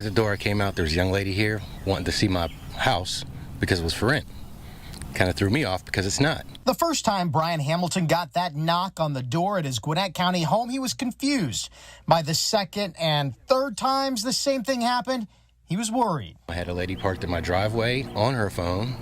At the door I came out, there was a young lady here wanting to see my house because it was for rent. Kind of threw me off because it's not. The first time Brian Hamilton got that knock on the door at his Gwinnett County home, he was confused. By the second and third times the same thing happened, he was worried. I had a lady parked in my driveway on her phone,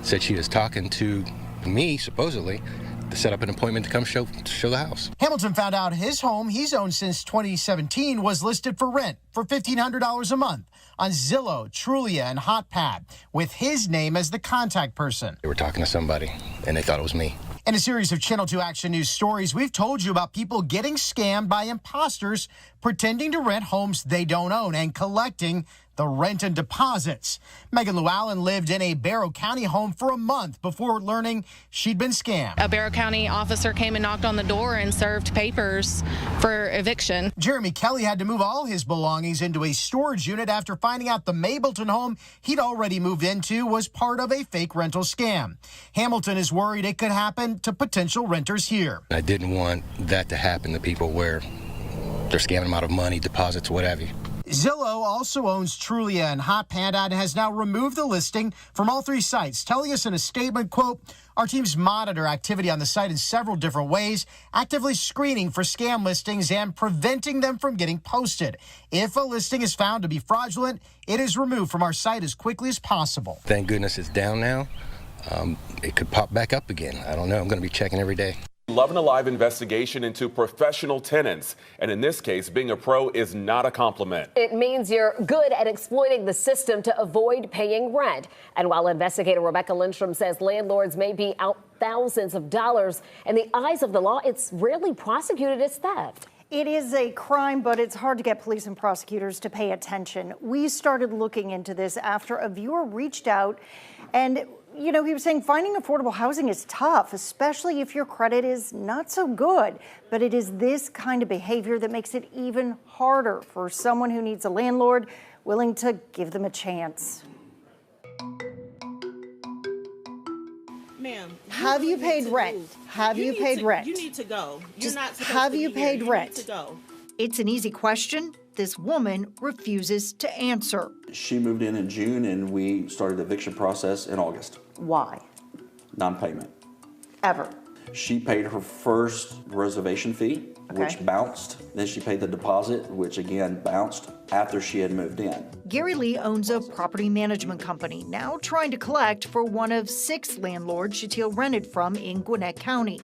said she was talking to me, supposedly, to set up an appointment to come show the house. Hamilton found out his home he's owned since 2017 was listed for rent for $1,500 a month on Zillow, Trulia, and HotPad, with his name as the contact person. They were talking to somebody, and they thought it was me. In a series of Channel 2 Action News stories, we've told you about people getting scammed by imposters pretending to rent homes they don't own and collecting the rent and deposits. Megan Llewellyn lived in a Barrow County home for a month before learning she'd been scammed. A Barrow County officer came and knocked on the door and served papers for eviction. Jeremy Kelly had to move all his belongings into a storage unit after finding out the Mableton home he'd already moved into was part of a fake rental scam. Hamilton is worried it could happen to potential renters here. I didn't want that to happen to people where they're scamming them out of money, deposits, whatever. Zillow also owns Trulia and HotPad and has now removed the listing from all three sites, telling us in a statement, quote, "Our teams monitor activity on the site in several different ways, actively screening for scam listings and preventing them from getting posted. If a listing is found to be fraudulent, it is removed from our site as quickly as possible." Thank goodness it's down now. It could pop back up again. I don't know. I'm going to be checking every day. Loving a live investigation into professional tenants. And in this case, being a pro is not a compliment. It means you're good at exploiting the system to avoid paying rent. And while investigator Rebecca Lindstrom says landlords may be out thousands of dollars, in the eyes of the law, it's rarely prosecuted as theft. It is a crime, but it's hard to get police and prosecutors to pay attention. We started looking into this after a viewer reached out and he was saying finding affordable housing is tough, especially if your credit is not so good. But it is this kind of behavior that makes it even harder for someone who needs a landlord willing to give them a chance. Ma'am, have you paid rent? Have you paid rent? You need to go. You're not supposed have to you be here. paid rent? You need to go. It's an easy question. This woman refuses to answer. She moved in June and we started the eviction process in August. Why? Non-payment. Ever. She paid her first reservation fee, which bounced. Then she paid the deposit, which again bounced after she had moved in. Gary Lee owns a property management company, now trying to collect for one of 6 landlords Shatil rented from in Gwinnett County.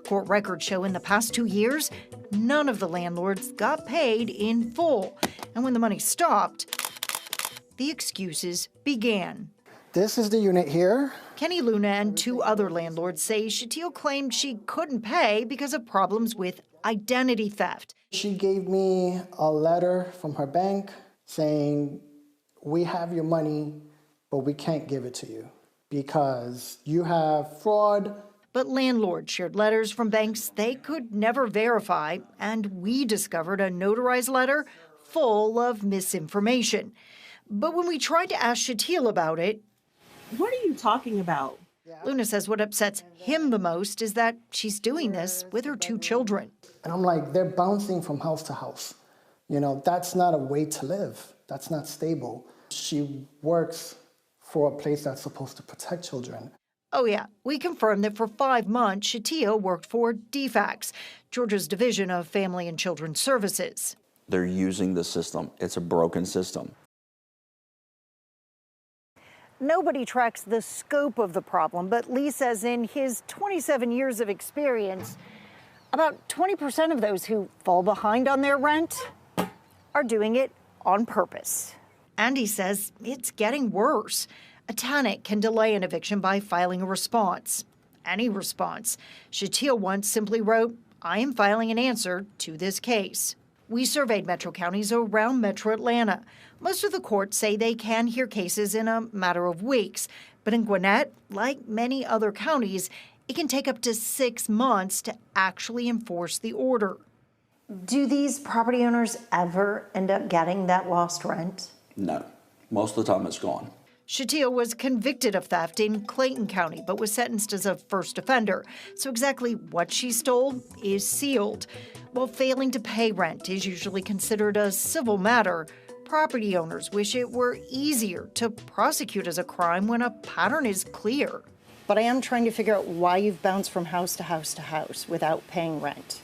Court records show in the past 2 years, none of the landlords got paid in full. And when the money stopped, the excuses began. This is the unit here. Kenny Luna and 2 other landlords say Shatil claimed she couldn't pay because of problems with identity theft. She gave me a letter from her bank saying, "We have your money, but we can't give it to you because you have fraud." But landlords shared letters from banks they could never verify, and we discovered a notarized letter full of misinformation. But when we tried to ask Shatil about it, What are you talking about? Luna says what upsets him the most is that she's doing this with her 2 children. And I'm like, they're bouncing from house to house. That's not a way to live. That's not stable. She works for a place that's supposed to protect children. Oh yeah, we confirmed that for 5 months, Shatia worked for DFACS, Georgia's Division of Family and Children's Services. They're using the system. It's a broken system. Nobody tracks the scope of the problem, but Lee says in his 27 years of experience, about 20% of those who fall behind on their rent are doing it on purpose. And he says it's getting worse. A tenant can delay an eviction by filing a response. Any response. Shatia once simply wrote, "I am filing an answer to this case." We surveyed metro counties around metro Atlanta. Most of the courts say they can hear cases in a matter of weeks. But in Gwinnett, like many other counties, it can take up to 6 months to actually enforce the order. Do these property owners ever end up getting that lost rent? No. Most of the time it's gone. Shatia was convicted of theft in Clayton County, but was sentenced as a first offender. So exactly what she stole is sealed. While failing to pay rent is usually considered a civil matter, property owners wish it were easier to prosecute as a crime when a pattern is clear. But I am trying to figure out why you've bounced from house to house to house without paying rent.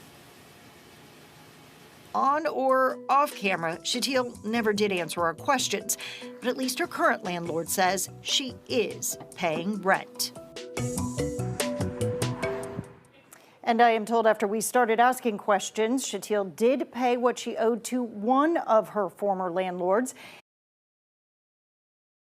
On or off camera, Shatia never did answer our questions, but at least her current landlord says she is paying rent. And I am told after we started asking questions, Shatia did pay what she owed to one of her former landlords.